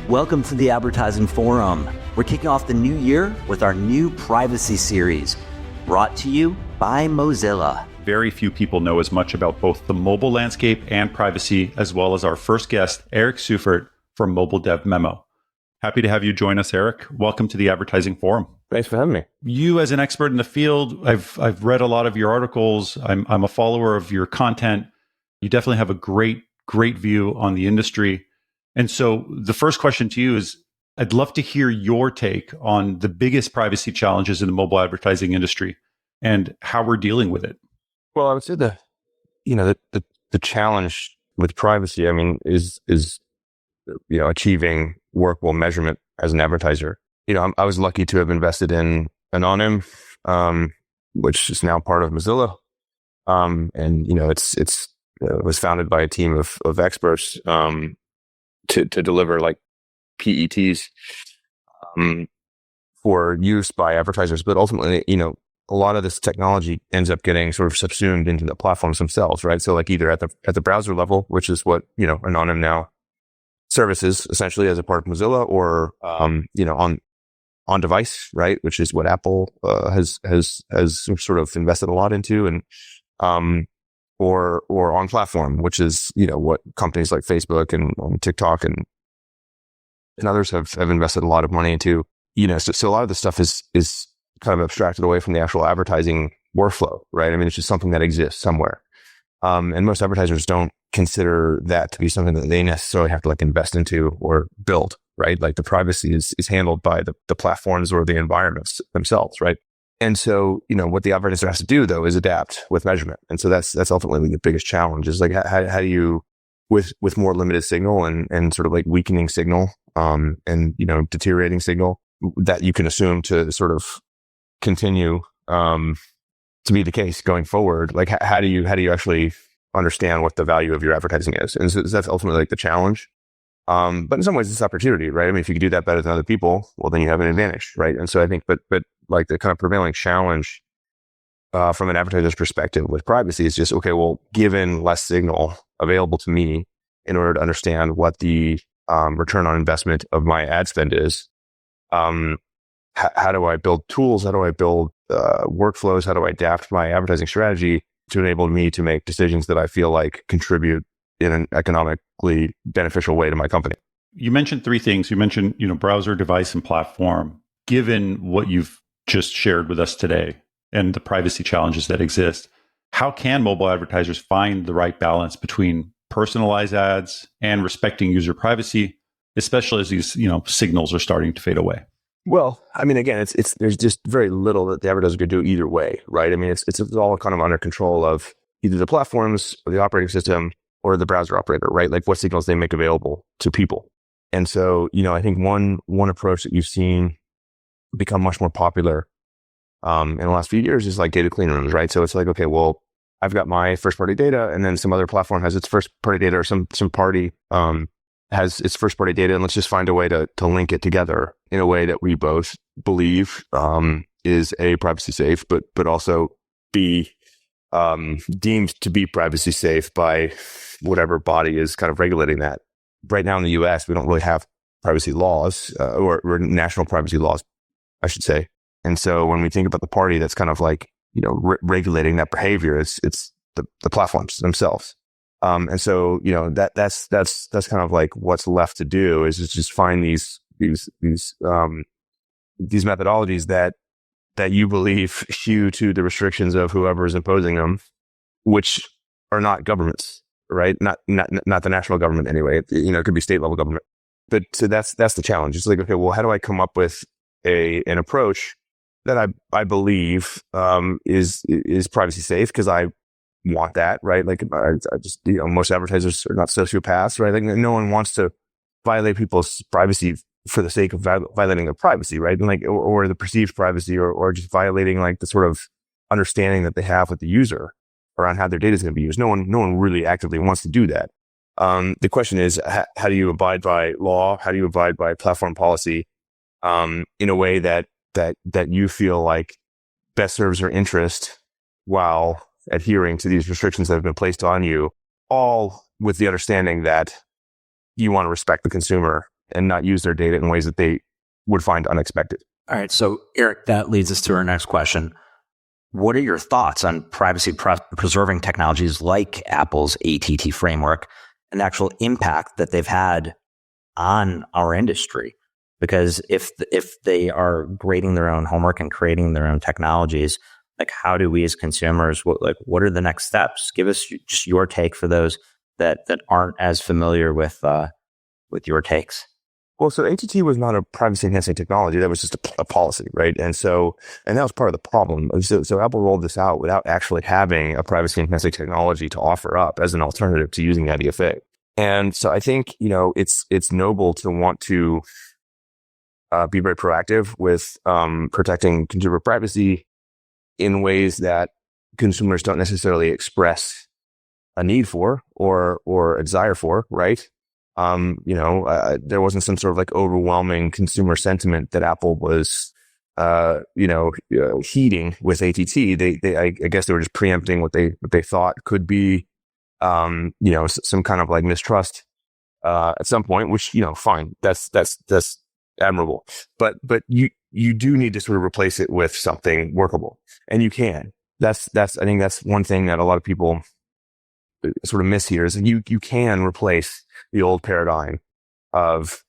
Welcome to the Advertising Forum. We're kicking off the new year with our new privacy series, brought to you by Mozilla. Very few people know as much about both the mobile landscape and privacy, as well as our first guest, Eric Seufert from Mobile Dev Memo. Happy to have you join us, Eric. Welcome to the Advertising Forum. Thanks for having me. You, as an expert in the field, I've read a lot of your articles. I'm a follower of your content. You definitely have a great view on the industry. And so the first question to you is, I'd love to hear your take on the biggest privacy challenges in the mobile advertising industry and how we're dealing with it. Well, I would say the challenge with privacy, is achieving workable measurement as an advertiser. I was lucky to have invested in Anonym, which is now part of Mozilla. It was founded by a team of experts to deliver like PETs for use by advertisers. But ultimately, a lot of this technology ends up getting sort of subsumed into the platforms themselves, right? So like either at the browser level, which is what, Anonym now services essentially as a part of Mozilla, or, on device, right? Which is what Apple has sort of invested a lot into, and or on platform, which is what companies like Facebook and TikTok and others have invested a lot of money into. So a lot of this stuff is kind of abstracted away from the actual advertising workflow, right? It's just something that exists somewhere, and most advertisers don't consider that to be something that they necessarily have to like invest into or build, right? Like the privacy is handled by the platforms or the environments themselves, right? And so, what the advertiser has to do though is adapt with measurement. And so that's ultimately the biggest challenge, is like, how do you, with more limited signal and sort of like weakening signal, and, deteriorating signal that you can assume to sort of continue, to be the case going forward. Like, how do you actually understand what the value of your advertising is? And so that's ultimately like the challenge. But in some ways it's opportunity, right? If you could do that better than other people, well, then you have an advantage, right? And so I think, but like the kind of prevailing challenge, from an advertiser's perspective with privacy is just, okay, well, given less signal available to me in order to understand what the, return on investment of my ad spend is, how do I build tools? How do I build, workflows? How do I adapt my advertising strategy to enable me to make decisions that I feel like contribute in an economically beneficial way to my company? You mentioned three things. You mentioned, browser, device, and platform. Given what you've just shared with us today and the privacy challenges that exist, how can mobile advertisers find the right balance between personalized ads and respecting user privacy, especially as these, signals are starting to fade away? Well, again, it's there's just very little that the advertiser could do either way, right? It's all kind of under control of either the platforms or the operating system or the browser operator, right? Like what signals they make available to people. And so, I think one approach that you've seen become much more popular in the last few years is like data clean rooms, right? So it's like, okay, well, I've got my first party data, and then some other platform has its first party data, or some party has its first party data, and let's just find a way to link it together in a way that we both believe is privacy safe, but also be deemed to be privacy safe by whatever body is kind of regulating that. Right now in the US, we don't really have privacy laws, or national privacy laws, I should say. And so when we think about the party that's kind of like, regulating that behavior, it's the platforms themselves. And so, that's kind of like what's left to do is just find these methodologies that you believe hew to the restrictions of whoever is imposing them, which are not governments, right? Not the national government anyway. It could be state level government. But so that's the challenge. It's like, okay, well, how do I come up with an approach that I believe is privacy safe, because I want that, right? Like I just, most advertisers are not sociopaths, right? Like no one wants to violate people's privacy for the sake of violating their privacy, right? And like, or the perceived privacy, or just violating like the sort of understanding that they have with the user around how their data is going to be used. No one really actively wants to do that. The question is, how do you abide by law? How do you abide by platform policy in a way that you feel like best serves your interest while adhering to these restrictions that have been placed on you, all with the understanding that you want to respect the consumer and not use their data in ways that they would find unexpected. All right. So, Eric, that leads us to our next question. What are your thoughts on privacy preserving technologies like Apple's ATT framework and the actual impact that they've had on our industry? Because if they are grading their own homework and creating their own technologies, like how do we as consumers, what are the next steps? Give us just your take for those that aren't as familiar with your takes. Well, so ATT was not a privacy enhancing technology. That was just a policy, right? And that was part of the problem. So Apple rolled this out without actually having a privacy enhancing technology to offer up as an alternative to using IDFA. And so I think, it's noble to want to be very proactive with protecting consumer privacy in ways that consumers don't necessarily express a need for or a desire for, right? There wasn't some sort of like overwhelming consumer sentiment that Apple was, heeding with ATT. I guess they were just preempting what they thought could be, some kind of like mistrust, at some point, which, fine. That's admirable. But you do need to sort of replace it with something workable, and you can. I think that's one thing that a lot of people sort of miss here is you can replace the old paradigm of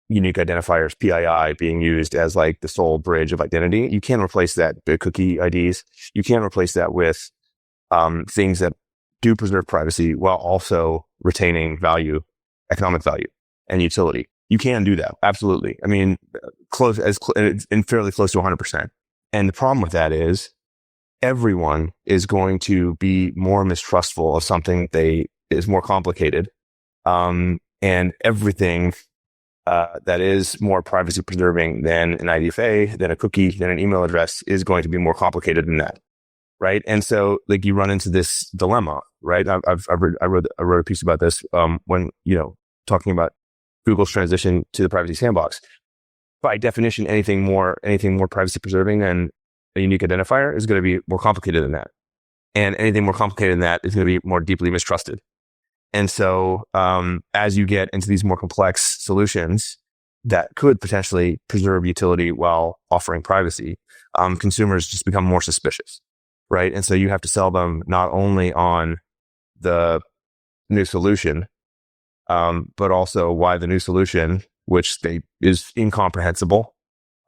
unique identifiers, PII, being used as like the sole bridge of identity. You can replace that with cookie IDs. You can replace that with things that do preserve privacy while also retaining value, economic value, and utility. You can do that. Absolutely. I mean, fairly close to 100%. And the problem with that is everyone is going to be more mistrustful of something is more complicated. And everything that is more privacy preserving than an IDFA, than a cookie, than an email address is going to be more complicated than that. Right. And so like you run into this dilemma, right? I wrote a piece about this, when, talking about Google's transition to the privacy sandbox. By definition, anything more privacy preserving than a unique identifier is going to be more complicated than that. And anything more complicated than that is going to be more deeply mistrusted. And so, as you get into these more complex solutions that could potentially preserve utility while offering privacy, consumers just become more suspicious, right? And so you have to sell them not only on the new solution, but also why the new solution, which is incomprehensible,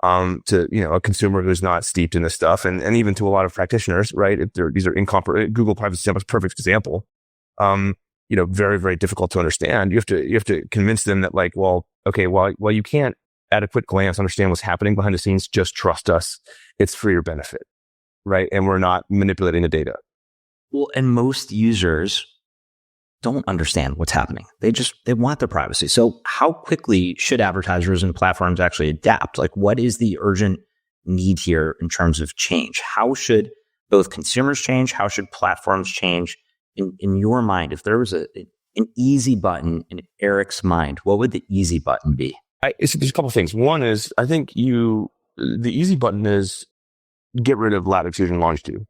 to, a consumer who's not steeped in this stuff, and even to a lot of practitioners, right? These are Google Privacy Sandbox is a perfect example. Very, very difficult to understand. You have to convince them that, like, well, okay, while you can't at a quick glance understand what's happening behind the scenes, just trust us. It's for your benefit, right? And we're not manipulating the data. Well, and most users don't understand what's happening. They want their privacy. So how quickly should advertisers and platforms actually adapt? Like, what is the urgent need here in terms of change? How should both consumers change? How should platforms change? In your mind, if there was an easy button in Eric's mind, what would the easy button be? There's a couple of things. One is, I think the easy button is get rid of latitude and longitude.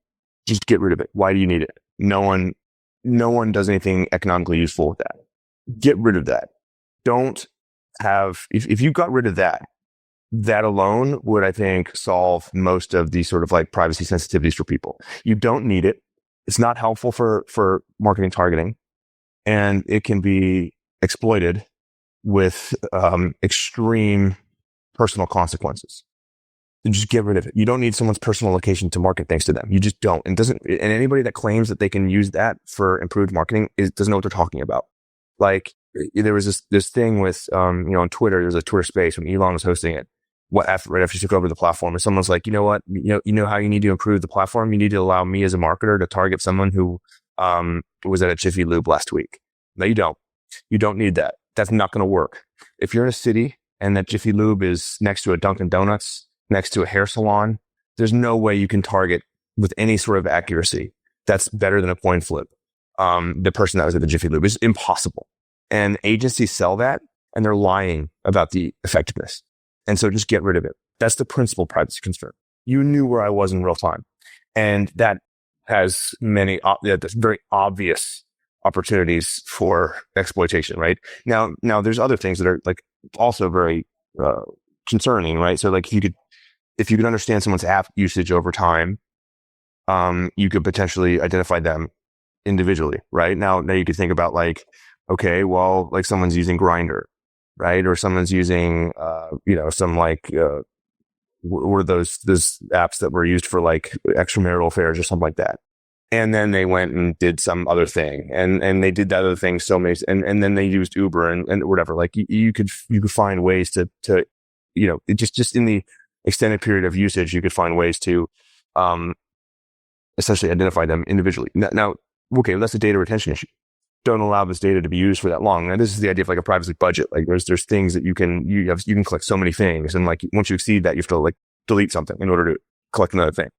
Just get rid of it. Why do you need it? No one does anything economically useful with that. Get rid of that. If you got rid of that alone would, I think, solve most of the sort of like privacy sensitivities for people. You don't need it. It's not helpful for marketing targeting, and it can be exploited with extreme personal consequences. And just get rid of it. You don't need someone's personal location to market things to them. You just don't. And anybody that claims that they can use that for improved marketing doesn't know what they're talking about. Like, there was this thing with on Twitter. There was a Twitter space when Elon was hosting it. Right after he took over the platform, and someone's like, you know what, you know how you need to improve the platform? You need to allow me as a marketer to target someone who was at a Jiffy Lube last week. No, you don't. You don't need that. That's not going to work. If you're in a city and that Jiffy Lube is next to a Dunkin' Donuts, next to a hair salon, there's no way you can target with any sort of accuracy that's better than a coin flip the person that was at the Jiffy Lube. It's impossible. And agencies sell that, and they're lying about the effectiveness. And so just get rid of it. That's the principal privacy concern. You knew where I was in real time. And that has that's very obvious opportunities for exploitation, right? Now there's other things that are like also very concerning, right? So like if you could understand someone's app usage over time, you could potentially identify them individually, right? Now you could think about like, okay, well, like someone's using Grindr, right? Or someone's using, some like, were those apps that were used for like extramarital affairs or something like that. And then they went and did some other thing, and they did that other thing so many, and then they used Uber and whatever. Like you could find ways to just in the extended period of usage, you could find ways to essentially identify them individually. Now, okay, that's a data retention issue. Don't allow this data to be used for that long. Now, this is the idea of like a privacy budget. Like there's things that you can collect so many things, and like once you exceed that, you have to like delete something in order to collect another thing,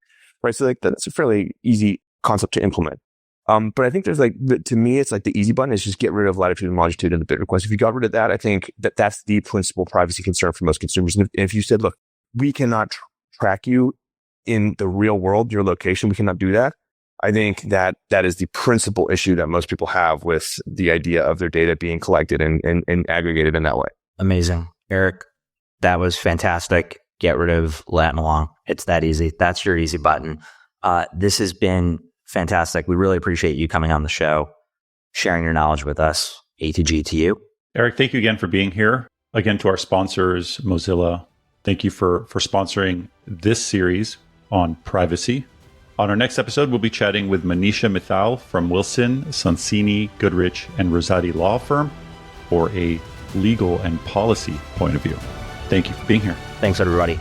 right? So like that's a fairly easy concept to implement. But I think there's like, to me, it's like the easy button is just get rid of latitude and longitude in the bid request. If you got rid of that, I think that's the principal privacy concern for most consumers. And if you said, look, we cannot track you in the real world, your location, we cannot do that. I think that is the principal issue that most people have with the idea of their data being collected and aggregated in that way. Amazing. Eric, that was fantastic. Get rid of lat and long. It's that easy. That's your easy button. This has been fantastic. We really appreciate you coming on the show, sharing your knowledge with us. ATG to you. Eric, thank you again for being here. Again, to our sponsors, Mozilla, thank you for sponsoring this series on privacy. On our next episode, we'll be chatting with Manisha Mithal from Wilson, Sonsini, Goodrich, and Rosati Law Firm for a legal and policy point of view. Thank you for being here. Thanks, everybody.